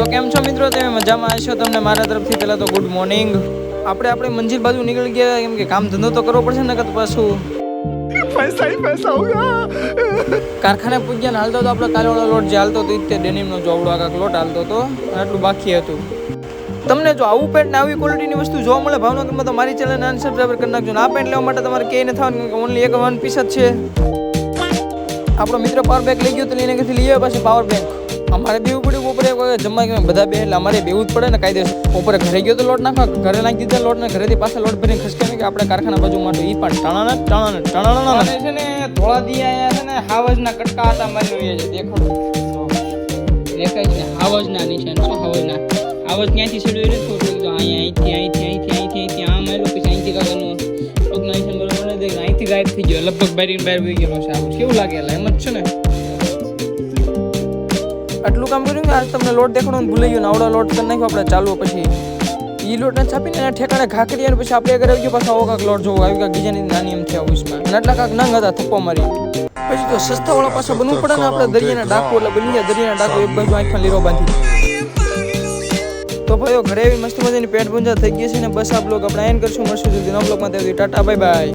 તો કેમ છો મિત્રો? તમે મજામાં હશો? તમને મારા તરફથી પહેલા તો ગુડ મોર્નિંગ. આપણે મંજિલ બાજુ નીકળી ગયા, કેમ કે કામ ધંધો તો કરવો પડશે ને, કે પાછું પૈસા ही पैसा होगा. કારખાને પૂજ્યા હાલતો તો આપણે કાલેવાળો લોટ જે હાલતો હતો તે ડેનિમનો જોવડો આખા લોટ હાલતો હતો, આટલું બાકી હતું. તમને જો આવું પેન્ટ ને આવી ક્વોલિટીની વસ્તુ જોવા મળે ભાવનગરમાં તો મારી ચેનલને અનસબસ્ક્રાઇબ કરી નાખજો. આ પેન્ટ લેવા માટે તમારે કે ન થવાનું, કે ઓનલી એક વન પીસ જ છે. આપણો મિત્ર પાવર બેંક લઈ ગયો તો લઈને કે લઈ આવ્યો પાછી પાવર બેંક. અમારે બેવું પડ્યું ઉપર જમવા કે બધા બે, એટલે અમારે બેવું જ પડે ને કાયદેસર. ઉપર ઘરે ગયો તો લોટ નાખવા, ઘરે નાખી દીધા લોટ ને ઘરેથી પાછા લોટ ભરીને ખસકે ને કે આપણે કારખાના બાજુ માટે એ પણ ટાણા છે ને ધોળા દી આયા છે ને હાવજના કટકા હતા મારી હોય છે. દેખાય છે હાવજના નિશાન. શું હાવજના? હાવજ ક્યાંથી છેડ્યું એ નથી તો અહીંથી આમ આવેલો, પછી અહીંથી કાકાનું પગના નિશાન બરોબર ને દેખ અહીંથી ગાયબ થઈ ગયો, લગભગ બહાર વહી ગયેલો છે. આવું કેવું લાગે? એટલે એમ જ છે ને. આટલું કામ કર્યું કે આજ તમને લોટ દેખાડવાનું ભૂલાઈ ગયો ને આવડો લોટ કરી નાખ્યો આપણે ચાલુ. પછી એ લોટને છાપીને એના ઠેકાણે ઘા કરી અને પછી આપણે ઘરે આવી ગયો પાછો આવો કાંક લોટ જોવો આવી કાંક બીજાની નાની એમ છે ઓફિસમાં. અને આટલા કાંક નંગ હતા થપ્પો મારી. પછી તો સસ્તાવાળા પાછા બનવું પડે ને આપણે. દરિયાના ડાકુ એટલે બની ગયા દરિયાના ડાકુ, એક બાજુ આંખમાં લીરો બાંધી. તો ભાઈઓ ઘરે એવી મસ્ત મજાની પેટ પૂંજા થઈ ગઈ છે ને. બસ આ બ્લોગ આપણે એન્ડ કરશું. મળશું જલ્દી નવા બ્લોગમાં. Tata bye bye.